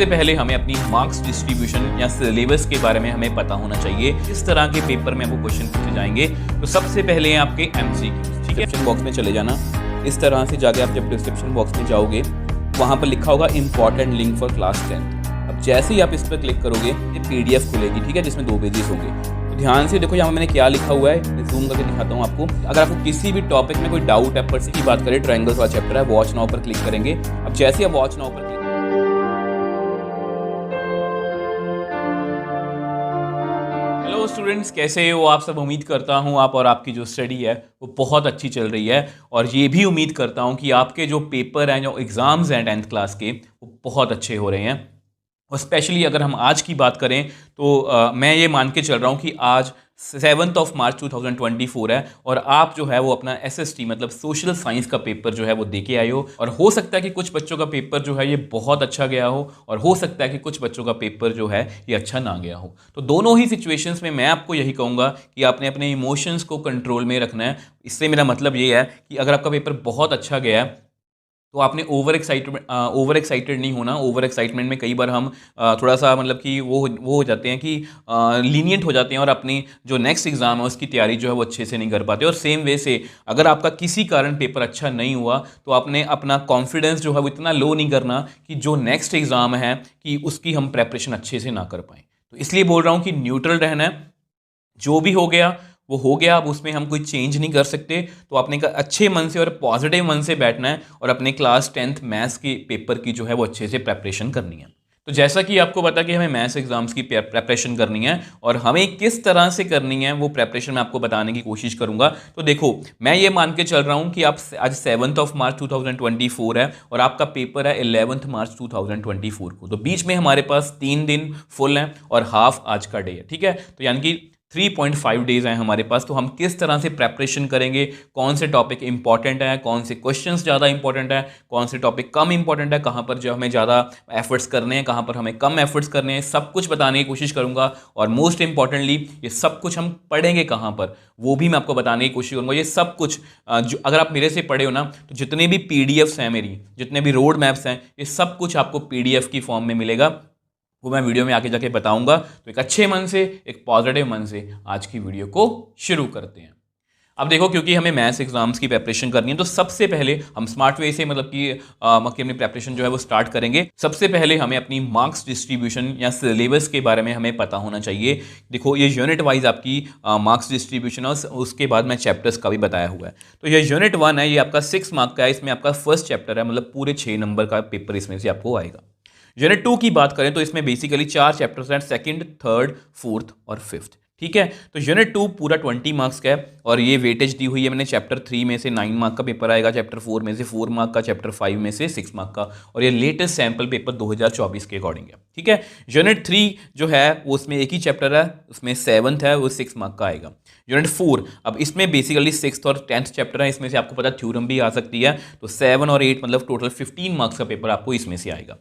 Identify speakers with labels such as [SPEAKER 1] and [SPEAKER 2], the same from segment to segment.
[SPEAKER 1] सबसे पहले हमें अपनी मार्क्स डिस्ट्रीब्यूशन या सिलेबस के बारे में हमें पता होना चाहिए। इस तरह के पेपर में आपको क्वेश्चन पूछे जाएंगे। तो सबसे पहले आपके एमसीक्यूज, ठीक है। डिस्क्रिप्शन बॉक्स में चले जाना। इस तरह से जाके आप जब डिस्क्रिप्शन बॉक्स में जाओगे वहाँ पर लिखा होगा इंपॉर्टेंट लिंक फॉर क्लास 10। अब जैसे ही आप इस पर क्लिक करोगे ये PDF खुलेगी, ठीक है, जिसमें 2 पेजेस होंगे। तो ध्यान से देखो यहाँ मैंने क्या लिखा हुआ है, जूम करके दिखाता हूँ आपको। अगर आपको किसी भी टॉपिक में कोई डाउट है, पर की बात करें ट्रायंगल्स वाला चैप्टर है, वॉच नाउ पर क्लिक करेंगे। अब जैसे ही आप वॉच नाउ पर हेलो स्टूडेंट्स, कैसे हो आप सब। उम्मीद करता हूँ आप और आपकी जो स्टडी है वो बहुत अच्छी चल रही है, और ये भी उम्मीद करता हूँ कि आपके जो पेपर हैं, जो एग्ज़ाम्स हैं 10th क्लास के, वो बहुत अच्छे हो रहे हैं। और स्पेशली अगर हम आज की बात करें तो मैं ये मान के चल रहा हूँ कि आज 7 मार्च 2024 है, और आप जो है वो अपना SST मतलब सोशल साइंस का पेपर जो है वो दे के आए हो। और हो सकता है कि कुछ बच्चों का पेपर जो है ये बहुत अच्छा गया हो, और हो सकता है कि कुछ बच्चों का पेपर जो है ये अच्छा ना गया हो। तो दोनों ही सिचुएशंस में मैं आपको यही कहूँगा कि आपने अपने इमोशंस को कंट्रोल में रखना है। इससे मेरा मतलब ये है कि अगर आपका पेपर बहुत अच्छा गया है तो आपने ओवर एक्साइटेड नहीं होना। ओवर एक्साइटमेंट में कई बार हम थोड़ा सा मतलब कि वो हो जाते हैं कि लीनियंट हो जाते हैं, और अपनी जो नेक्स्ट एग्ज़ाम है उसकी तैयारी जो है वो अच्छे से नहीं कर पाते। और सेम वे से अगर आपका किसी कारण पेपर अच्छा नहीं हुआ तो आपने अपना कॉन्फिडेंस जो है वो इतना लो नहीं करना कि जो नेक्स्ट एग्ज़ाम है कि उसकी हम प्रेपरेशन अच्छे से ना कर पाएँ। तो इसलिए बोल रहा हूँ कि न्यूट्रल रहना है। जो भी हो गया वो हो गया, अब उसमें हम कोई चेंज नहीं कर सकते। तो आपने अच्छे मन से और पॉजिटिव मन से बैठना है, और अपने क्लास 10th मैथ्स के पेपर की जो है वो अच्छे से प्रेपरेशन करनी है। तो जैसा कि आपको पता कि हमें मैथ्स एग्जाम्स की प्रेपरेशन करनी है, और हमें किस तरह से करनी है वो प्रेपरेशन मैं आपको बताने की कोशिश करूंगा। तो देखो, मैं ये मान के चल रहा हूँ कि आप आज 7 मार्च 2024 है, और आपका पेपर है 11 मार्च 2024 को। तो बीच में हमारे पास 3 दिन फुल हैं और हाफ आज का डे है, ठीक है। तो यानी कि 3.5 डेज हैं हमारे पास। तो हम किस तरह से प्रेपरेशन करेंगे, कौन से टॉपिक इंपॉर्टेंट है, कौन से क्वेश्चंस ज़्यादा इंपॉर्टेंट है, कौन से टॉपिक कम इंपॉर्टेंट है, कहाँ पर जो हमें ज़्यादा एफर्ट्स करने हैं, कहाँ पर हमें कम एफर्ट्स करने हैं, सब कुछ बताने की कोशिश करूँगा। और मोस्ट इंपॉर्टेंटली ये सब कुछ हम पढ़ेंगे कहाँ पर, वो भी मैं आपको बताने की कोशिश करूँगा। ये सब कुछ जो अगर आप मेरे से पढ़े हो ना, तो जितने भी PDFs हैं मेरी, जितने भी रोड मैप्स हैं, ये सब कुछ आपको PDF की फॉर्म में मिलेगा। वो मैं वीडियो में आगे जाके बताऊंगा। तो एक अच्छे मन से, एक पॉजिटिव मन से आज की वीडियो को शुरू करते हैं। अब देखो, क्योंकि हमें मैथ्स एग्जाम्स की प्रेपरेशन करनी है, तो सबसे पहले हम स्मार्ट वे से मतलब कि अपनी प्रेपरेशन जो है वो स्टार्ट करेंगे। सबसे पहले हमें अपनी मार्क्स डिस्ट्रीब्यूशन या सिलेबस के बारे में हमें पता होना चाहिए। देखो, ये यूनिट वाइज आपकी मार्क्स डिस्ट्रीब्यूशन, और उसके बाद मैं चैप्टर्स का भी बताया हुआ है। तो ये यूनिट 1 है, ये आपका 6 मार्क का है। इसमें आपका फर्स्ट चैप्टर है, मतलब पूरे 6 नंबर का पेपर इसमें से आपको आएगा। यूनिट 2 की बात करें तो इसमें बेसिकली 4 चैप्टर्स हैं, सेकंड, थर्ड, फोर्थ और फिफ्थ, ठीक है। तो यूनिट 2 पूरा 20 मार्क्स का है, और ये वेटेज दी हुई है मैंने। चैप्टर 3 में से 9 मार्क का पेपर आएगा, चैप्टर 4 में से 4 मार्क का, चैप्टर 5 में से 6 मार्क का, और ये लेटेस्ट सैम्पल पेपर 2024 के अकॉर्डिंग है, ठीक है। यूनिट 3 जो है वो उसमें एक ही चैप्टर है, उसमें 7th है, वो 6 मार्क का आएगा। यूनिट 4, अब इसमें बेसिकली 6th और 10th चैप्टर है, इसमें से आपको पता थ्योरम भी आ सकती है। तो 7 और 8 मतलब टोटल 15 मार्क्स का पेपर आपको इसमें से आएगा।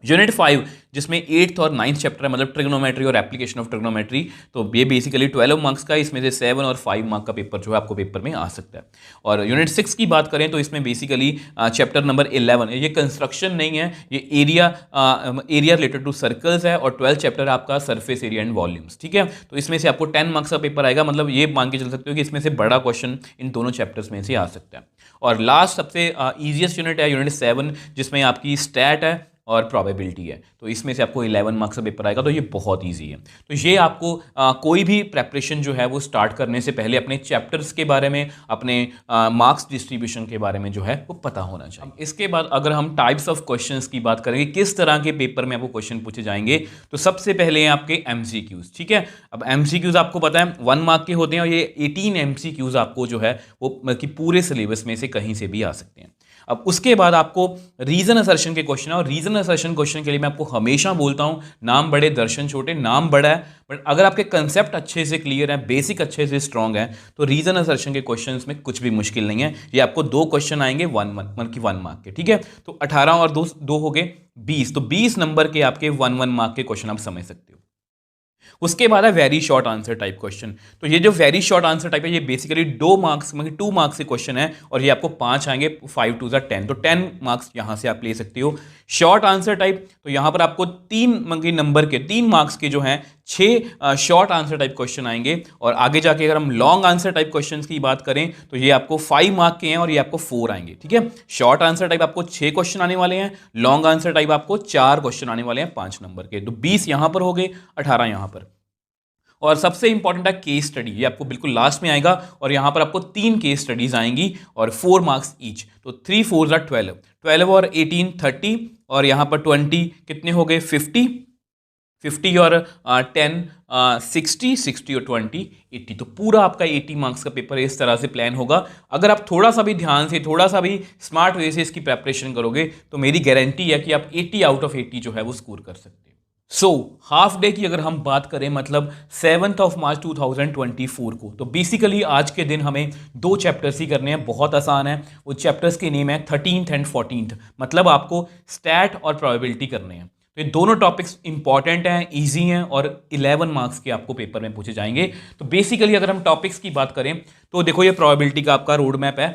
[SPEAKER 1] यूनिट 5 जिसमें 8th और 9th चैप्टर है, मतलब ट्रिग्नोमेट्री और एप्लीकेशन ऑफ ट्रिग्नोमेट्री, तो ये बेसिकली 12 मार्क्स का, इसमें से 7 और 5 मार्क का पेपर जो है आपको पेपर में आ सकता है। और यूनिट 6 की बात करें तो इसमें बेसिकली चैप्टर नंबर 11, ये कंस्ट्रक्शन नहीं है, ये एरिया रिलेटेड टू सर्कल्स है, और 12th चैप्टर आपका सरफेस एरिया एंड वॉल्यूम्स, ठीक है। तो इसमें से आपको 10 मार्क्स का पेपर आएगा, मतलब ये मान के चल सकते हो कि इसमें से बड़ा क्वेश्चन इन दोनों चैप्टर्स में से आ सकता है। और लास्ट सबसे ईजिएस्ट यूनिट है यूनिट 7, जिसमें आपकी स्टैट है और प्रोबेबिलिटी है। तो इसमें से आपको 11 मार्क्स का पेपर आएगा, तो ये बहुत इजी है। तो ये आपको कोई भी प्रेपरेशन जो है वो स्टार्ट करने से पहले अपने चैप्टर्स के बारे में, अपने मार्क्स डिस्ट्रीब्यूशन के बारे में जो है वो पता होना चाहिए। इसके बाद अगर हम टाइप्स ऑफ क्वेश्चंस की बात करेंगे, किस तरह के पेपर में आपको क्वेश्चन पूछे जाएंगे, तो सबसे पहले हैं आपके MCQs, ठीक है। अब MCQs आपको पता है 1 मार्क के होते हैं, और ये 18 MCQs आपको जो है वो मतलब पूरे सिलेबस में से कहीं से भी आ सकते हैं। अब उसके बाद आपको रीजन असर्शन के क्वेश्चन है, और रीजन असर्शन क्वेश्चन के लिए मैं आपको हमेशा बोलता हूं, नाम बड़े दर्शन छोटे। नाम बड़ा है, बट अगर आपके कंसेप्ट अच्छे से क्लियर है, बेसिक अच्छे से स्ट्रांग है, तो रीजन असर्शन के क्वेश्चंस में कुछ भी मुश्किल नहीं है। ये आपको 2 क्वेश्चन आएंगे 1 मार्क के, ठीक है। तो 18 और 2 हो गए 20, तो 20 नंबर के आपके 1 मार्क के क्वेश्चन आप समझ सकते हो। उसके बाद है very short answer type question. तो ये जो वेरी शॉर्ट आंसर टाइप है ये बेसिकली 2 मार्क्स मतलब 2 मार्क्स के क्वेश्चन है और ये आपको 5 आएंगे, 5 2 10, तो 10 मार्क्स यहाँ से आप ले सकते हो। शॉर्ट आंसर टाइप तो यहाँ पर आपको 3 नंबर के 3 मार्क्स के जो हैं 6 शॉर्ट आंसर टाइप क्वेश्चन आएंगे। और आगे जाके अगर हम लॉन्ग आंसर टाइप क्वेश्चन की बात करें तो ये आपको 5 मार्क के हैं और ये आपको 4 आएंगे। ठीक है, शॉर्ट आंसर टाइप आपको 6 क्वेश्चन आने वाले हैं, लॉन्ग आंसर टाइप आपको 4 क्वेश्चन आने वाले हैं 5 नंबर के। तो 20 यहां पर हो गए, 18 यहां पर। और सबसे इंपॉर्टेंट है केस स्टडी, ये आपको बिल्कुल लास्ट में आएगा और यहाँ पर आपको 3 केस स्टडीज आएंगी और 4 मार्क्स ईच। तो 3 4 12, 12 और 18 30 और यहाँ पर 20 कितने हो गए 50, 50 और 10 60, 60 और 20 80। तो पूरा आपका 80 मार्क्स का पेपर इस तरह से प्लान होगा। अगर आप थोड़ा सा भी ध्यान से, थोड़ा सा भी स्मार्ट वे से इसकी प्रेपरेशन करोगे तो मेरी गारंटी है कि आप 80 आउट ऑफ 80 जो है वो स्कोर कर सकते हो। सो हाफ डे की अगर हम बात करें मतलब 7 मार्च 2024 को, तो बेसिकली आज के दिन हमें 2 चैप्टर्स ही करने हैं, बहुत आसान है। वो चैप्टर्स के नेम है 13th एंड 14th, मतलब आपको स्टैट और प्रोबेबिलिटी करने हैं। तो ये दोनों टॉपिक्स इंपॉर्टेंट हैं, इजी हैं और 11 मार्क्स के आपको पेपर में पूछे जाएंगे। तो बेसिकली अगर हम टॉपिक्स की बात करें तो देखो ये प्रोबेबिलिटी का आपका रोड मैप है।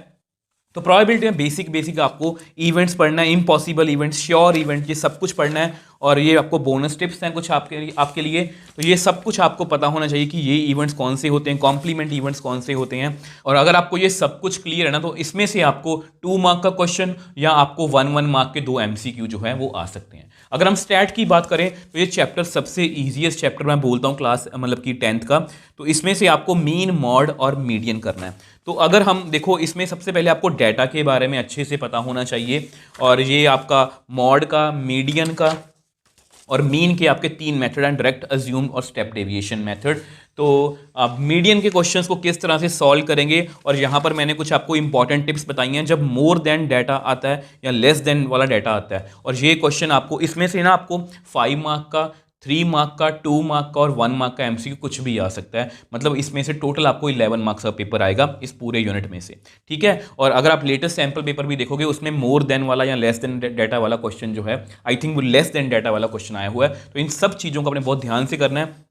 [SPEAKER 1] तो प्रोबेबिलिटी में बेसिक आपको इवेंट्स पढ़ना है, इम्पॉसिबल इवेंट्स, श्योर इवेंट, ये सब कुछ पढ़ना है। और ये आपको बोनस टिप्स हैं कुछ आपके लिए। तो ये सब कुछ आपको पता होना चाहिए कि ये इवेंट्स कौन से होते हैं, कॉम्प्लीमेंट इवेंट्स कौन से होते हैं। और अगर आपको ये सब कुछ क्लियर है ना तो इसमें से आपको 2 मार्क का क्वेश्चन या आपको 1 मार्क के 2 MCQ जो है वो आ सकते हैं। अगर हम स्टैट की बात करें तो ये चैप्टर सबसे ईजीएस्ट चैप्टर मैं बोलता हूँ क्लास मतलब कि 10th का। तो इसमें से आपको मीन, मॉड और मीडियन करना है। तो अगर हम देखो इसमें सबसे पहले आपको डाटा के बारे में अच्छे से पता होना चाहिए और ये आपका मॉड का, मीडियन का और मीन के आपके 3 मेथड हैं, डायरेक्ट, अज्यूम और स्टेप डेविएशन मेथड। तो आप मीडियन के क्वेश्चंस को किस तरह से सॉल्व करेंगे और यहाँ पर मैंने कुछ आपको इंपॉर्टेंट टिप्स बताई हैं जब मोर देन डाटा आता है या लेस देन वाला डाटा आता है। और ये क्वेश्चन आपको इसमें से ना आपको 5 मार्क का, 3 मार्क का, 2 मार्क का और 1 मार्क का MCQ कुछ भी आ सकता है। मतलब इसमें से टोटल आपको 11 मार्क्स का पेपर आएगा इस पूरे यूनिट में से। ठीक है, और अगर आप लेटेस्ट सैंपल पेपर भी देखोगे उसमें मोर देन वाला या लेस देन डाटा वाला क्वेश्चन जो है, आई थिंक वो लेस देन डाटा वाला क्वेश्चन आया हुआ है। तो इन सब चीज़ों को अपने बहुत ध्यान से करना है।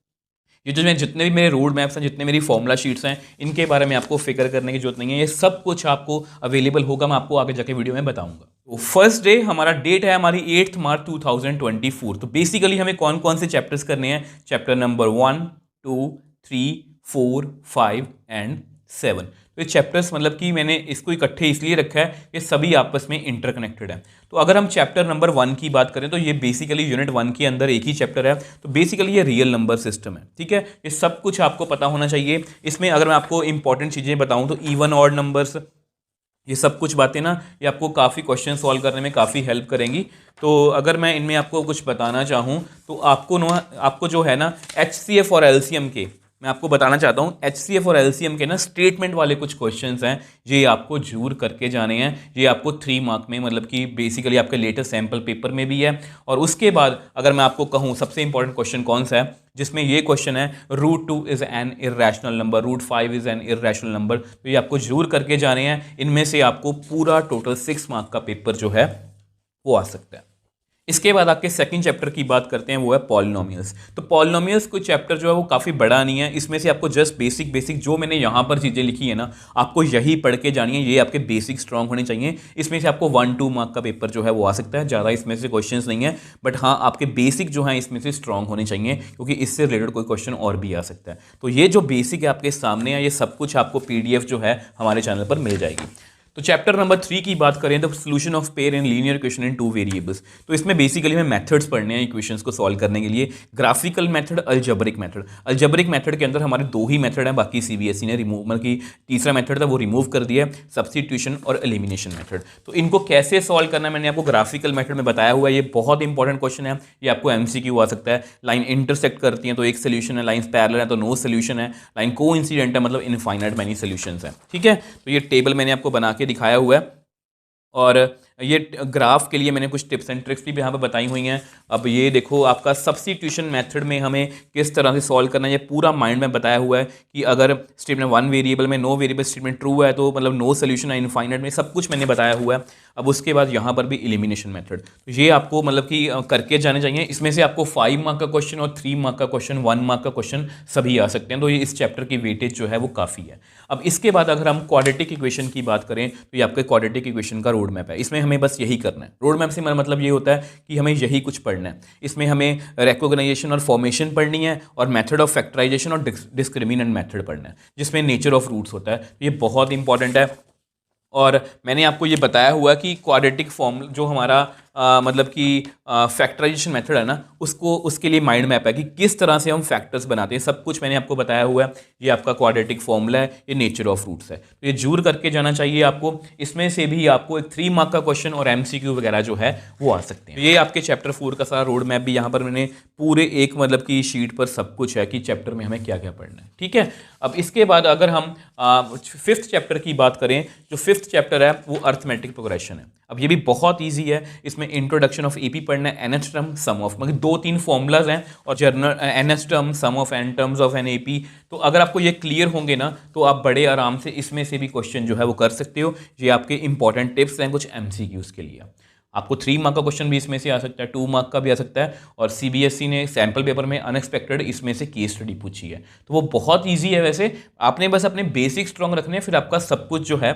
[SPEAKER 1] ये जो मैं जितने भी मेरे रोड मैप्स हैं, जितने मेरी फॉर्मूला शीट्स हैं, इनके बारे में आपको फिक्र करने की जरूरत नहीं है। ये सब कुछ आपको अवेलेबल होगा, मैं आपको आगे जाके वीडियो में बताऊंगा। तो फर्स्ट डे हमारा डेट है हमारी 8 मार्च 2024। तो बेसिकली हमें कौन कौन से चैप्टर्स करने हैं, चैप्टर नंबर 1 2 3 4 5 एंड 7। तो ये चैप्टर्स मतलब कि मैंने इसको इकट्ठे इसलिए रखा है कि सभी आपस में इंटरकनेक्टेड है। तो अगर हम चैप्टर नंबर 1 की बात करें तो ये बेसिकली यूनिट 1 के अंदर एक ही चैप्टर है। तो बेसिकली ये रियल नंबर सिस्टम है। ठीक है, ये सब कुछ आपको पता होना चाहिए। इसमें अगर मैं आपको इंपॉर्टेंट चीज़ें बताऊं तो इवन ऑड नंबर्स, ये सब कुछ बातें ना ये आपको काफ़ी क्वेश्चन सॉल्व करने में काफ़ी हेल्प करेंगी। तो अगर मैं इनमें आपको कुछ बताना चाहूँ तो आपको जो है ना HCF और LCM के मैं आपको बताना चाहता हूँ, HCF और LCM के ना स्टेटमेंट वाले कुछ क्वेश्चंस हैं, ये आपको जरूर करके जाने हैं। ये आपको 3 मार्क में मतलब कि बेसिकली आपके लेटेस्ट सैम्पल पेपर में भी है। और उसके बाद अगर मैं आपको कहूँ सबसे इंपॉर्टेंट क्वेश्चन कौन सा है, जिसमें ये क्वेश्चन है √2 is an irrational number, √5 is an irrational number. तो ये आपको जरूर करके जाने हैं। इनमें से आपको पूरा टोटल 6 मार्क का पेपर जो है वो आ सकता है। इसके बाद आपके सेकंड चैप्टर की बात करते हैं, वो है पॉलिनोमियल्स। तो पॉलिनोमियल्स कोई चैप्टर जो है वो काफ़ी बड़ा नहीं है। इसमें से आपको जस्ट बेसिक जो मैंने यहाँ पर चीज़ें लिखी है ना आपको यही पढ़ के जानी है। ये आपके बेसिक स्ट्रांग होने चाहिए। इसमें से आपको 1-2 मार्क का पेपर जो है वो आ सकता है, ज़्यादा इसमें से क्वेश्चंस नहीं है। बट हाँ, आपके बेसिक जो है इसमें से स्ट्रांग होने चाहिए क्योंकि इससे रिलेटेड कोई क्वेश्चन और भी आ सकता है। तो ये जो बेसिक है आपके सामने है, ये सब कुछ आपको PDF जो है हमारे चैनल पर मिल जाएगी। तो चैप्टर नंबर 3 की बात करें तो solution of pair in linear equation in 2 variables. तो इसमें बेसिकली हमें मेथड्स पढ़ने हैं इक्वेशंस को सॉल्व करने के लिए, graphical method, algebraic method. Algebraic method के अंदर हमारे 2 ही मेथड हैं, बाकी CBSE ने रिमूव मतलब कि तीसरा मेथड था वो रिमूव कर दिया है, सब्स्टिट्यूशन और एलिमिनेशन मेथड। तो इनको कैसे सॉल्व करना है मैंने आपको ग्राफिकल मेथड में बताया हुआ है। ये बहुत इंपॉर्टेंट क्वेश्चन है, ये आपको MCQ आ सकता है। लाइन इंटरसेक्ट करती है तो एक सोल्यूशन है, लाइन पैरेलल है तो नो सोल्यूशन है, लाइन कोइंसिडेंट है मतलब इनफाइनाइट मैनी सोल्यूशंस है। ठीक है, तो ये टेबल मैंने आपको बना के दिखाया हुआ है। और ये ग्राफ के लिए मैंने कुछ टिप्स एंड ट्रिक्स भी यहाँ पे बताई हुई हैं। अब ये देखो आपका सब्स्टिट्यूशन मेथड में हमें किस तरह से सॉल्व करना है, ये पूरा माइंड में बताया हुआ है कि अगर स्टेटमेंट वन वेरिएबल में नो वेरिएबल स्टेटमेंट ट्रू है तो मतलब नो सोल्यूशन है इनफाइनाइट में, सब कुछ मैंने बताया हुआ है। अब उसके बाद यहाँ पर भी एलिमिनेशन मेथड, तो ये आपको मतलब कि करके जाने चाहिए। इसमें से आपको 5 मार्क का क्वेश्चन और 3 मार्क का क्वेश्चन, 1 मार्क का क्वेश्चन सभी आ सकते हैं, तो ये इस चैप्टर की वेटेज जो है वो काफ़ी है। अब इसके बाद अगर हम क्वाड्रेटिक इक्वेशन की बात करें तो ये आपके क्वाड्रेटिक इक्वेशन का रोड मैप है। इसमें हमें बस यही करना है। रोड मैप से मेरा मतलब ये होता है कि हमें यही कुछ पढ़ना है। इसमें हमें रिकॉग्नाइजेशन और फॉर्मेशन पढ़नी है और मेथड ऑफ फैक्टराइजेशन और डिस्क्रिमिनेंट मेथड पढ़ना है, जिसमें नेचर ऑफ रूट्स होता है। ये बहुत इंपॉर्टेंट है। और मैंने आपको ये बताया हुआ कि क्वाड्रेटिक फॉर्म जो हमारा मतलब कि फैक्टराइजेशन मेथड है ना, उसके लिए माइंड मैप है कि किस तरह से हम फैक्टर्स बनाते हैं, सब कुछ मैंने आपको बताया हुआ है। ये आपका क्वाड्रेटिक फॉर्मूला है, ये नेचर ऑफ रूट्स है, तो ये जरूर करके जाना चाहिए आपको। इसमें से भी आपको एक 3 मार्क का क्वेश्चन और MCQ वगैरह जो है वो आ सकते हैं। ये आपके चैप्टर 4 का सारा रोड मैप भी यहाँ पर मैंने पूरे एक मतलब की शीट पर सब कुछ है कि चैप्टर में हमें क्या क्या पढ़ना है, ठीक है। अब इसके बाद अगर हम 5th चैप्टर की बात करें, जो 5th चैप्टर है वो अर्थमेटिक प्रोग्रेशन है। अब ये भी बहुत ईजी है। इसमें इंट्रोडक्शन ऑफ AP पढ़ना है, nth टर्म, सम ऑफ, मतलब 2-3 फॉर्मूलाज हैं और general nth term, sum of n terms of an AP। तो अगर आपको ये क्लियर होंगे ना तो आप बड़े आराम से इसमें से भी क्वेश्चन जो है वो कर सकते हो। ये आपके इंपॉर्टेंट टिप्स हैं कुछ MCQs के लिए। आपको 3 मार्क का क्वेश्चन भी इसमें से आ सकता है, 2 मार्क का भी आ सकता है, और CBSE ने सैम्पल पेपर में अनएक्सपेक्टेड इसमें से केस स्टडी पूछी है, तो वो बहुत ईजी है। वैसे आपने बस अपने बेसिक स्ट्रॉन्ग रखने हैं, फिर आपका सब कुछ जो है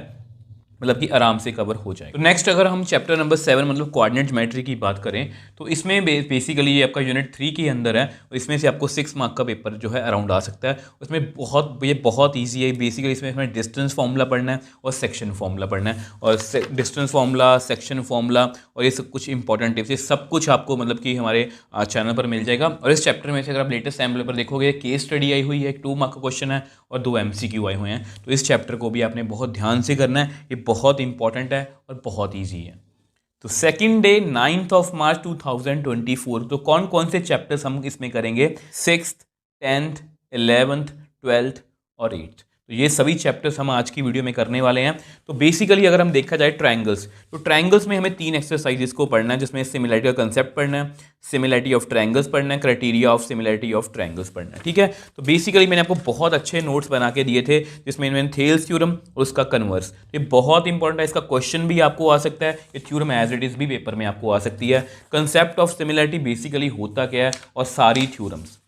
[SPEAKER 1] मतलब कि आराम से कवर हो जाएगा। तो नेक्स्ट अगर हम चैप्टर नंबर 7 मतलब कोऑर्डिनेट ज्योमेट्री की बात करें तो इसमें बेसिकली ये आपका यूनिट 3 के अंदर है, और इसमें से आपको 6 मार्क का पेपर जो है अराउंड आ सकता है। उसमें ये बहुत ईजी है। बेसिकली इसमें हमें डिस्टेंस फार्मूला पढ़ना है और सेक्शन फार्मूला पढ़ना है, और डिस्टेंस फार्मूला, सेक्शन फार्मूला और ये सब कुछ इंपॉर्टेंट टिप्स, ये सब कुछ आपको मतलब कि हमारे चैनल पर मिल जाएगा। और इस चैप्टर में से अगर आप लेटेस्ट सैम्पल पेपर देखोगे, केस स्टडी आई हुई है, एक 2 मार्क का क्वेश्चन है और 2 MCQ आए हुए हैं। तो इस चैप्टर को भी आपने बहुत ध्यान से करना है, ये बहुत इंपॉर्टेंट है और बहुत ईजी है। तो second day 9th of March 2024, तो कौन कौन से चैप्टर्स हम इसमें करेंगे? 6th, 10th, 11th, 12th और 8th। तो ये सभी चैप्टर्स हम आज की वीडियो में करने वाले हैं। तो बेसिकली अगर हम देखा जाए ट्रायंगल्स, तो ट्रायंगल्स में हमें 3 एक्सरसाइजेस को पढ़ना है, जिसमें सिमिलैरिटी का कंसेप्ट पढ़ना है, सिमिलैरिटी ऑफ ट्रायंगल्स पढ़ना है, criteria of similarity of triangles पढ़ना है, ठीक है। तो बेसिकली मैंने आपको बहुत अच्छे नोट्स बना के दिए थे, जिसमें मैंने थेल्स थ्योरम और उसका कन्वर्स, ये बहुत इंपॉर्टेंट है। इसका क्वेश्चन भी आपको आ सकता है, ये थ्योरम एज इट इज भी पेपर में आपको आ सकती है। कंसेप्ट ऑफ सिमिलैरिटी बेसिकली होता क्या है, और सारी थ्योरम्स,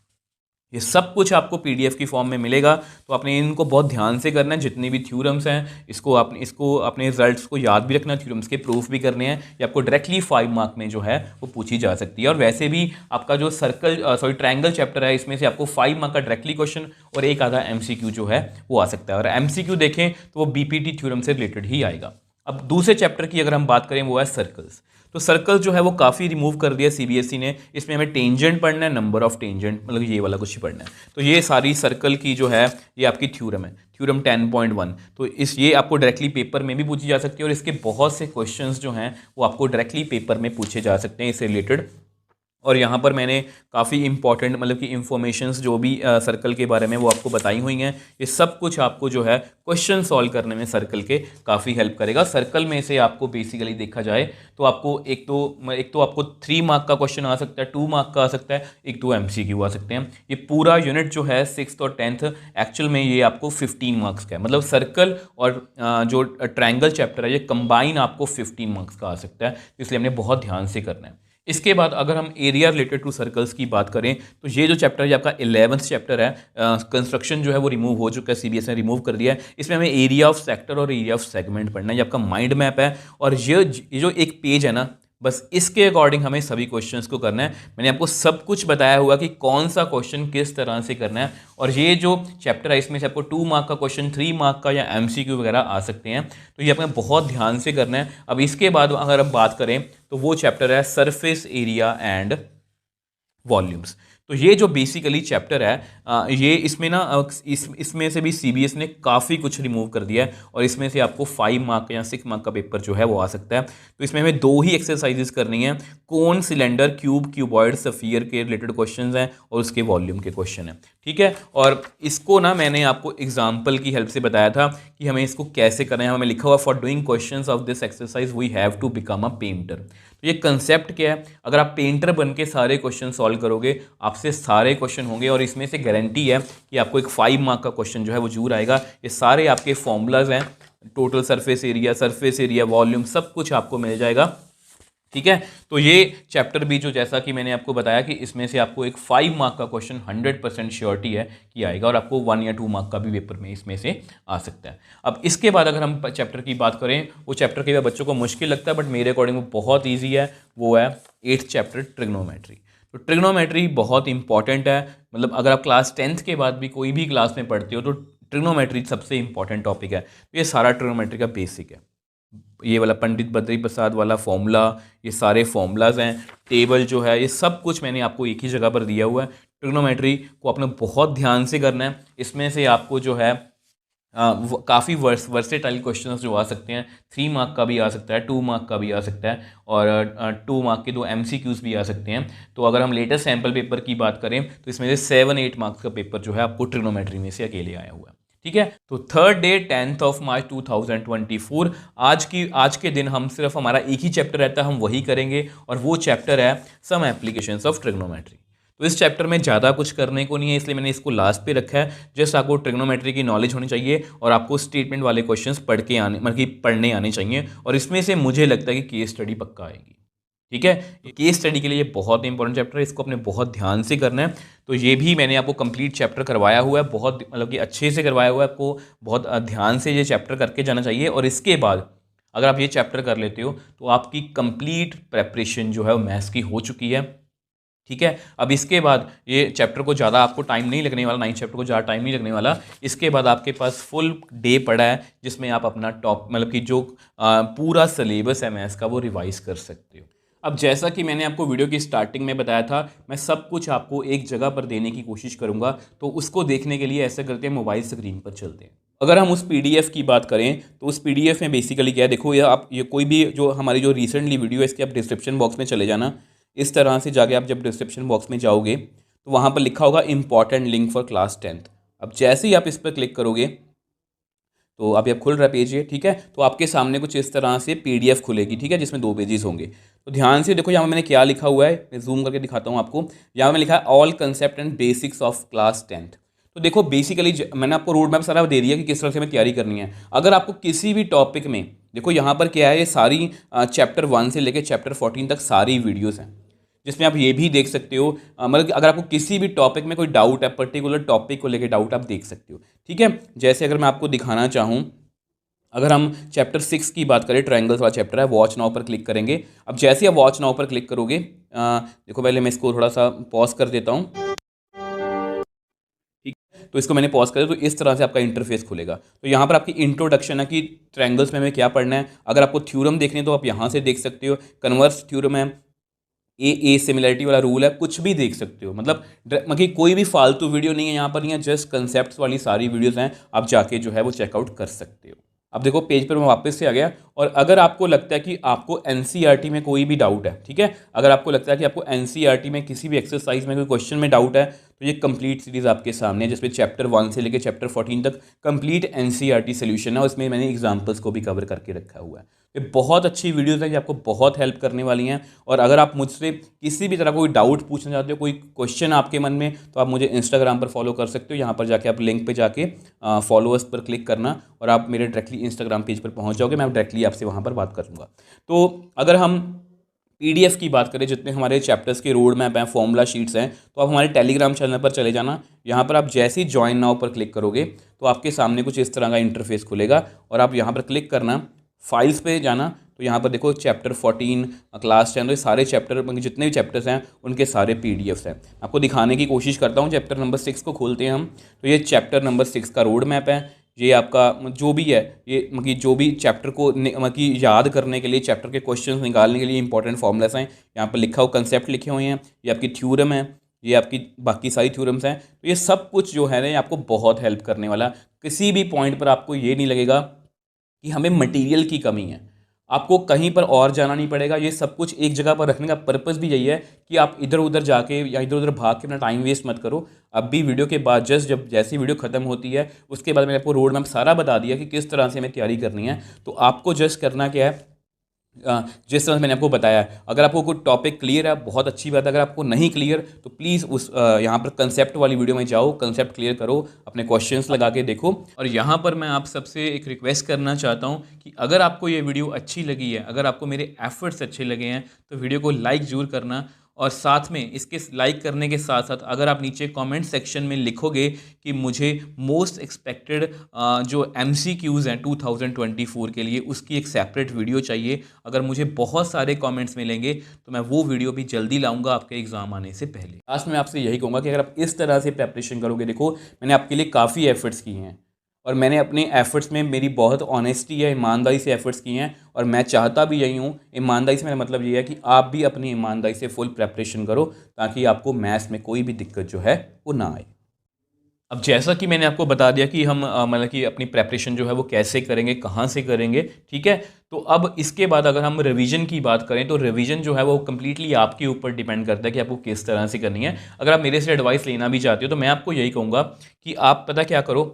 [SPEAKER 1] ये सब कुछ आपको PDF की फॉर्म में मिलेगा। तो आपने इनको बहुत ध्यान से करना है, जितने भी थ्योरम्स हैं इसको अपने रिजल्ट्स को याद भी रखना, थ्योरम्स के प्रूफ भी करने हैं। ये आपको डायरेक्टली 5 मार्क में जो है वो पूछी जा सकती है। और वैसे भी आपका जो ट्रायंगल चैप्टर है, इसमें से आपको 5 मार्क का डायरेक्टली क्वेश्चन और एक आधा MCQ जो है वो आ सकता है। और MCQ देखें तो वो BPT थ्योरम से रिलेटेड ही आएगा। अब दूसरे चैप्टर की अगर हम बात करें वो है सर्कल्स। तो सर्कल जो है वो काफ़ी रिमूव कर दिया CBSE ने। इसमें हमें टेंजेंट पढ़ना है, नंबर ऑफ टेंजेंट, मतलब ये वाला कुछ ही पढ़ना है। तो ये सारी सर्कल की जो है ये आपकी थ्योरम है, थ्योरम 10.1। तो ये आपको डायरेक्टली पेपर में भी पूछी जा सकती है, और इसके बहुत से क्वेश्चंस जो हैं वो आपको डायरेक्टली पेपर में पूछे जा सकते हैं इससे रिलेटेड। और यहाँ पर मैंने काफ़ी इंपॉर्टेंट मतलब कि इंफॉर्मेशंस जो भी सर्कल के बारे में वो आपको बताई हुई हैं। ये सब कुछ आपको जो है क्वेश्चन सॉल्व करने में सर्कल के काफ़ी हेल्प करेगा। सर्कल में से आपको बेसिकली देखा जाए तो आपको एक तो आपको 3 मार्क का क्वेश्चन आ सकता है, 2 मार्क का आ सकता है, एक 2 MCQ आ सकते हैं। ये पूरा यूनिट जो है 6th और 10th एक्चुअल में ये आपको 15 मार्क्स का है। मतलब सर्कल और जो ट्रायंगल चैप्टर है ये कंबाइन आपको 15 मार्क्स का आ सकता है, इसलिए हमने बहुत ध्यान से करना है। इसके बाद अगर हम एरिया रिलेटेड टू सर्कल्स की बात करें तो ये जो चैप्टर है आपका 11th चैप्टर है, कंस्ट्रक्शन जो है वो रिमूव हो चुका है, CBSE ने रिमूव कर दिया है। इसमें हमें एरिया ऑफ सेक्टर और एरिया ऑफ सेगमेंट पढ़ना है। ये आपका माइंड मैप है, और ये जो एक पेज है ना, बस इसके अकॉर्डिंग हमें सभी क्वेश्चंस को करना है। मैंने आपको सब कुछ बताया हुआ कि कौन सा क्वेश्चन किस तरह से करना है। और ये जो चैप्टर है इसमें से आपको 2 मार्क का क्वेश्चन, 3 मार्क का या MCQ वगैरह आ सकते हैं। तो ये आपने बहुत ध्यान से करना है। अब इसके बाद अगर हम बात करें तो वो चैप्टर है सरफेस एरिया एंड वॉल्यूम्स। तो ये जो बेसिकली चैप्टर है ये इसमें ना इसमें से भी सीबीएस ने काफ़ी कुछ रिमूव कर दिया है और इसमें से आपको 5 मार्क या 6 मार्क का पेपर जो है वो आ सकता है। तो इसमें हमें 2 ही एक्सरसाइजेस करनी है, कोन, सिलेंडर, क्यूब, क्यूबॉइड, सफियर के रिलेटेड क्वेश्चंस हैं और उसके वॉल्यूम के क्वेश्चन हैं, ठीक है। और इसको ना मैंने आपको एग्जाम्पल की हेल्प से बताया था कि हमें इसको कैसे करना है। हमें लिखा हुआ for doing questions of this exercise we have to become a painter. तो ये कंसेप्ट क्या है, अगर आप पेंटर बन के सारे क्वेश्चन सॉल्व करोगे आपसे सारे क्वेश्चन होंगे और इसमें से गारंटी है कि आपको एक 5 मार्क का क्वेश्चन जो है वो जरूर आएगा। ये सारे आपके फॉर्मूलाज हैं, टोटल सरफेस एरिया, वॉल्यूम, सब कुछ आपको मिल जाएगा, ठीक है। तो ये चैप्टर भी जो जैसा कि मैंने आपको बताया कि इसमें से आपको एक 5 मार्क का क्वेश्चन 100% श्योरिटी है कि आएगा और आपको 1 या 2 मार्क का भी पेपर में इसमें से आ सकता है। अब इसके बाद अगर हम चैप्टर की बात करें, वो चैप्टर कई बार बच्चों को मुश्किल लगता है बट मेरे अकॉर्डिंग वो बहुत ईजी है, वो है 8th चैप्टर ट्रिग्नोमेट्री। तो ट्रिग्नोमेट्री बहुत इंपॉर्टेंट है, मतलब अगर आप क्लास 10th के बाद भी कोई भी क्लास में पढ़ते हो तो ट्रिग्नोमेट्री सबसे इंपॉर्टेंट टॉपिक है। तो ये सारा ट्रिग्नोमेट्री का बेसिक है, ये वाला पंडित बद्री प्रसाद वाला फॉर्मूला, ये सारे फॉर्मूलाज हैं, टेबल जो है, ये सब कुछ मैंने आपको एक ही जगह पर दिया हुआ है। ट्रिग्नोमेट्री को आपने बहुत ध्यान से करना है, इसमें से आपको जो है काफ़ी वर्सेटाइल क्वेश्चंस जो आ सकते हैं, 3 मार्क का भी आ सकता है, 2 मार्क का भी आ सकता है और 2 मार्क के 2 MCQs भी आ सकते हैं। तो अगर हम लेटेस्ट सैम्पल पेपर की बात करें तो इसमें से 7-8 मार्क्स का पेपर जो है आपको ट्रिग्नोमेट्री में से अकेले आया हुआ है, ठीक है। तो 3rd day 10th of March 2024, आज के दिन हम सिर्फ हमारा एक ही चैप्टर रहता है, हम वही करेंगे और वो चैप्टर है सम एप्लीकेशंस ऑफ ट्रिग्नोमेट्री। तो इस चैप्टर में ज़्यादा कुछ करने को नहीं है, इसलिए मैंने इसको लास्ट पे रखा है। जस्ट आपको ट्रिग्नोमेट्री की नॉलेज होनी चाहिए और आपको स्टेटमेंट वाले क्वेश्चंस पढ़ने आने चाहिए और इसमें से मुझे लगता है कि केस स्टडी पक्का आएगी, ठीक है। केस स्टडी के लिए ये बहुत इंपॉर्टेंट चैप्टर है, इसको अपने बहुत ध्यान से करना है। तो ये भी मैंने आपको कंप्लीट चैप्टर करवाया हुआ है, बहुत मतलब कि अच्छे से करवाया हुआ है, आपको बहुत ध्यान से ये चैप्टर करके जाना चाहिए। और इसके बाद अगर आप ये चैप्टर कर लेते हो तो आपकी कंप्लीट प्रेपरेशन जो है वो मैथ्स की हो चुकी है, ठीक है। अब इसके बाद ये चैप्टर को ज़्यादा आपको टाइम नहीं लगने वाला, 9th चैप्टर को ज़्यादा टाइम नहीं लगने वाला। इसके बाद आपके पास फुल डे पड़ा है जिसमें आप अपना टॉप मतलब कि जो पूरा सिलेबस है मैथ्स का वो रिवाइज कर सकते हो। अब जैसा कि मैंने आपको वीडियो की स्टार्टिंग में बताया था, मैं सब कुछ आपको एक जगह पर देने की कोशिश करूंगा। तो उसको देखने के लिए ऐसा करते हैं, मोबाइल स्क्रीन पर चलते हैं। अगर हम उस पीडीएफ की बात करें तो उस पीडीएफ में बेसिकली क्या है, देखो ये कोई भी जो हमारी जो रिसेंटली वीडियो है इसके आप डिस्क्रिप्शन बॉक्स में चले जाना। इस तरह से जाके आप जब डिस्क्रिप्शन बॉक्स में जाओगे तो वहाँ पर लिखा होगा important link for class 10th। अब जैसे ही आप इस पर क्लिक करोगे तो अभी आप खुल रहा पेज है, ठीक है। तो आपके सामने कुछ इस तरह से पीडीएफ खुलेगी, ठीक है, जिसमें 2 पेजेस होंगे। तो ध्यान से देखो यहाँ मैंने क्या लिखा हुआ है, मैं जूम करके दिखाता हूँ आपको। यहाँ में लिखा है all concept and basics of class 10th। तो देखो बेसिकली मैंने आपको रोड मैप सारा दे दिया कि किस तरह से हमें तैयारी करनी है। अगर आपको किसी भी टॉपिक में, देखो यहाँ पर क्या है, ये सारी चैप्टर 1 से लेकर चैप्टर 14 तक सारी वीडियोज़ हैं, जिसमें आप ये भी देख सकते हो मतलब अगर आपको किसी भी टॉपिक में कोई डाउट है, पर्टिकुलर टॉपिक को लेकर डाउट आप देख सकते हो, ठीक है। जैसे अगर मैं आपको दिखाना चाहूँ, अगर हम चैप्टर 6 की बात करें, ट्रायंगल्स वाला चैप्टर है, वॉच नाउ पर क्लिक करेंगे। अब जैसे आप वॉच नाउ पर क्लिक करोगे, देखो पहले मैं इसको थोड़ा सा पॉज कर देता हूँ, ठीक है। तो इसको मैंने पॉज कर दिया, तो इस तरह से आपका इंटरफेस खुलेगा। तो यहाँ पर आपकी इंट्रोडक्शन है कि ट्रायंगल्स में हमें क्या पढ़ना है। अगर आपको थ्योरम देखने हैं तो आप यहाँ से देख सकते हो, कन्वर्स थ्योरम है, ए सिमिलरिटी वाला रूल है, कुछ भी देख सकते हो। मतलब कोई भी फालतू वीडियो नहीं है यहाँ पर, यहाँ जस्ट कंसेप्ट्स वाली सारी वीडियोस हैं, आप जाके जो है वो चेकआउट कर सकते हो। अब देखो पेज पर मैं वापस से आ गया। और अगर आपको लगता है कि आपको एनसीईआरटी में कोई भी डाउट है, ठीक है, अगर आपको लगता है कि आपको एनसीईआरटी में किसी भी एक्सरसाइज में कोई क्वेश्चन में डाउट है, तो ये कंप्लीट सीरीज आपके सामने है जिसमें चैप्टर 1 से लेकर चैप्टर 14 तक कंप्लीट एनसीईआरटी सोल्यूशन है। उसमें मैंने एग्जाम्पल्स को भी कवर करके रखा हुआ है। ये बहुत अच्छी वीडियोज़ हैं, ये आपको बहुत हेल्प करने वाली हैं। और अगर आप मुझसे किसी भी तरह कोई डाउट पूछना चाहते हो, कोई क्वेश्चन आपके मन में, तो आप मुझे इंस्टाग्राम पर फॉलो कर सकते हो। यहाँ पर जाके आप लिंक पे जाके फॉलोअर्स पर क्लिक करना और आप मेरे डायरेक्टली इंस्टाग्राम पेज पर पहुँच जाओगे, मैं डायरेक्टली आपसे वहाँ पर बात करूँगा। तो अगर हम पीडीएफ की बात करें, जितने हमारे चैप्टर्स के रोड मैप हैं, फॉर्मूला शीट्स हैं, तो आप हमारे टेलीग्राम चैनल पर चले जाना। यहाँ पर आप जैसे ही ज्वाइन नाउ पर क्लिक करोगे तो आपके सामने कुछ इस तरह का इंटरफेस खुलेगा और आप यहाँ पर क्लिक करना, फाइल्स पे जाना। तो यहाँ पर देखो चैप्टर 14 क्लास 10, तो ये सारे चैप्टर जितने भी चैप्टर्स हैं उनके सारे पीडीएफ्स हैं। आपको दिखाने की कोशिश करता हूँ। चैप्टर नंबर 6 को खोलते हैं हम। तो ये चैप्टर नंबर 6 का रोड मैप है। ये आपका जो भी है, ये मतलब जो भी चैप्टर को मतलब याद करने के लिए, चैप्टर के क्वेश्चंस निकालने के लिए इंपॉर्टेंट फॉर्मूलाज हैं, यहाँ पर लिखा हुआ कंसेप्ट लिखे हुए हैं, ये आपकी थ्योरम है, ये आपकी बाकी सारी थ्योरम्स हैं। तो ये सब कुछ जो है ना, ये आपको बहुत हेल्प करने वाला। किसी भी पॉइंट पर आपको ये नहीं लगेगा कि हमें मटेरियल की कमी है, आपको कहीं पर और जाना नहीं पड़ेगा। ये सब कुछ एक जगह पर रखने का पर्पस भी यही है कि आप इधर उधर जाके या इधर उधर भाग के अपना टाइम वेस्ट मत करो। अब भी वीडियो के बाद जब जैसी वीडियो खत्म होती है उसके बाद मैंने आपको रोड मैप सारा बता दिया कि किस तरह से हमें तैयारी करनी है। तो आपको जस्ट करना क्या है, जिस तरह से मैंने आपको बताया है, अगर आपको कोई टॉपिक क्लियर है बहुत अच्छी बात है, अगर आपको नहीं क्लियर तो प्लीज़ उस यहाँ पर कंसेप्ट वाली वीडियो में जाओ, कंसेप्ट क्लियर करो, अपने क्वेश्चंस लगा के देखो। और यहाँ पर मैं आप सबसे एक रिक्वेस्ट करना चाहता हूँ कि अगर आपको ये वीडियो अच्छी लगी है, अगर आपको मेरे एफर्ट्स अच्छे लगे हैं तो वीडियो को लाइक ज़रूर करना। और साथ में इसके लाइक करने के साथ साथ अगर आप नीचे कमेंट सेक्शन में लिखोगे कि मुझे मोस्ट एक्सपेक्टेड जो MCQs हैं 2024 के लिए उसकी एक सेपरेट वीडियो चाहिए, अगर मुझे बहुत सारे कमेंट्स मिलेंगे तो मैं वो वीडियो भी जल्दी लाऊंगा आपके एग्ज़ाम आने से पहले। लास्ट में आपसे यही कहूँगा कि अगर आप इस तरह से प्रेपरेशन करोगे, देखो मैंने आपके लिए काफ़ी एफर्ट्स किए हैं और मैंने अपने एफर्ट्स में मेरी बहुत ऑनेस्टी है, ईमानदारी से एफर्ट्स किए हैं और मैं चाहता भी यही हूँ। ईमानदारी से मेरा मतलब ये है कि आप भी अपनी ईमानदारी से फुल प्रेपरेशन करो ताकि आपको मैथ्स में कोई भी दिक्कत जो है वो ना आए। अब जैसा कि मैंने आपको बता दिया कि हम मतलब कि अपनी प्रेपरेशन जो है वो कैसे करेंगे, कहाँ से करेंगे, ठीक है। तो अब इसके बाद अगर हम रिवीजन की बात करें तो रिवीजन जो है वो कम्प्लीटली आपके ऊपर डिपेंड करता है कि आपको किस तरह से करनी है। अगर आप मेरे से एडवाइस लेना भी चाहते हो तो मैं आपको यही कहूँगा कि आप पता क्या करो,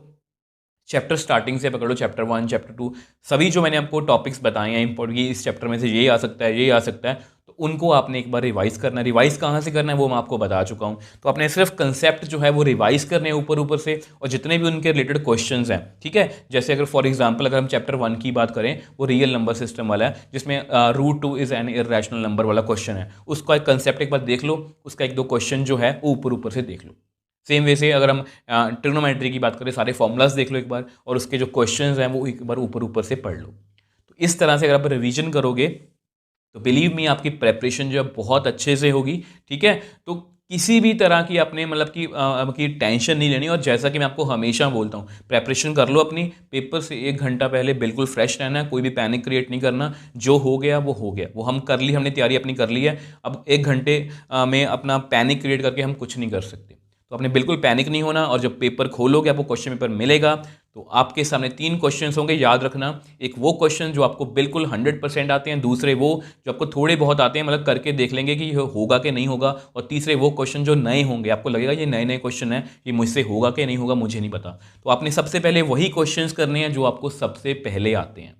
[SPEAKER 1] चैप्टर स्टार्टिंग से पकड़ो, चैप्टर 1 चैप्टर 2 सभी जो मैंने आपको टॉपिक्स बताए हैं इम्पोर्टेंट, ये इस चैप्टर में से ये आ सकता है, ये आ सकता है, तो उनको आपने एक बार रिवाइज करना है। रिवाइज कहाँ से करना है वो मैं आपको बता चुका हूँ। तो आपने सिर्फ कंसेप्ट जो है वो रिवाइज करने हैं ऊपर ऊपर से, और जितने भी उनके रिलेटेड क्वेश्चंस हैं, ठीक है। जैसे अगर फॉर एग्जांपल अगर हम चैप्टर 1 की बात करें, वो रियल नंबर सिस्टम वाला है जिसमें √2 इज एन इर्रेशनल नंबर वाला क्वेश्चन है, उसका एक कंसेप्ट एक बार देख लो, उसका एक दो क्वेश्चन जो है वो ऊपर ऊपर से देख लो। सेम वे से अगर हम ट्रिग्नोमेट्री की बात करें, सारे फॉर्मूलाज देख लो एक बार और उसके जो क्वेश्चंस हैं वो एक बार ऊपर ऊपर से पढ़ लो। तो इस तरह से अगर आप रिवीजन करोगे तो बिलीव मी आपकी प्रेपरेशन जो है बहुत अच्छे से होगी, ठीक है। तो किसी भी तरह की आपने मतलब कि टेंशन नहीं लेनी। और जैसा कि मैं आपको हमेशा बोलता हूँ, प्रेपरेशन कर लो अपनी, पेपर से 1 घंटा पहले बिल्कुल फ्रेश रहना है, कोई भी पैनिक क्रिएट नहीं करना। जो हो गया वो हो गया, वो हम कर ली, हमने तैयारी अपनी कर ली है। अब 1 घंटे में अपना पैनिक क्रिएट करके हम कुछ नहीं कर सकते। तो आपने बिल्कुल पैनिक नहीं होना। और जब पेपर खोलोगे आपको क्वेश्चन पेपर मिलेगा तो आपके सामने 3 क्वेश्चंस होंगे, याद रखना। एक वो क्वेश्चन जो आपको बिल्कुल 100% आते हैं, दूसरे वो जो आपको थोड़े बहुत आते हैं, मतलब करके देख लेंगे कि ये होगा कि नहीं होगा, और तीसरे वो क्वेश्चन जो नए होंगे, आपको लगेगा ये नए नए क्वेश्चन है, ये मुझसे होगा कि नहीं होगा मुझे नहीं पता। तो आपने सबसे पहले वही क्वेश्चंस करने हैं जो आपको सबसे पहले आते हैं।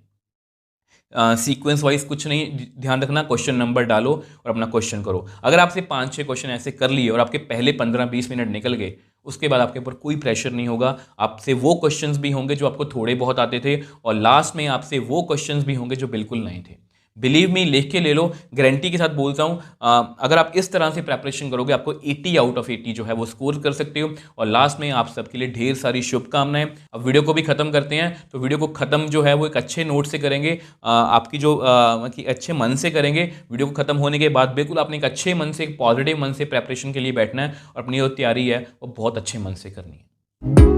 [SPEAKER 1] सीक्वेंस वाइज कुछ नहीं, ध्यान रखना, क्वेश्चन नंबर डालो और अपना क्वेश्चन करो। अगर आपसे 5-6 क्वेश्चन ऐसे कर लिए और आपके पहले 15-20 मिनट निकल गए, उसके बाद आपके ऊपर कोई प्रेशर नहीं होगा। आपसे वो क्वेश्चंस भी होंगे जो आपको थोड़े बहुत आते थे, और लास्ट में आपसे वो क्वेश्चंस भी होंगे जो बिल्कुल नहीं थे। बिलीव मी, लिख के ले लो, गारंटी के साथ बोलता हूँ। अगर आप इस तरह से प्रेपरेशन करोगे आपको 80 आउट ऑफ 80 जो है वो स्कोर कर सकते हो। और लास्ट में आप सबके लिए ढेर सारी शुभकामनाएं। अब वीडियो को भी खत्म करते हैं, तो वीडियो को खत्म जो है वो एक अच्छे नोट से करेंगे, आपकी जो अच्छे मन से करेंगे। वीडियो को खत्म होने के बाद बिल्कुल आपने एक अच्छे मन से, एक पॉजिटिव मन से प्रेपरेशन के लिए बैठना है और अपनी जो तैयारी है वो बहुत अच्छे मन से करनी है।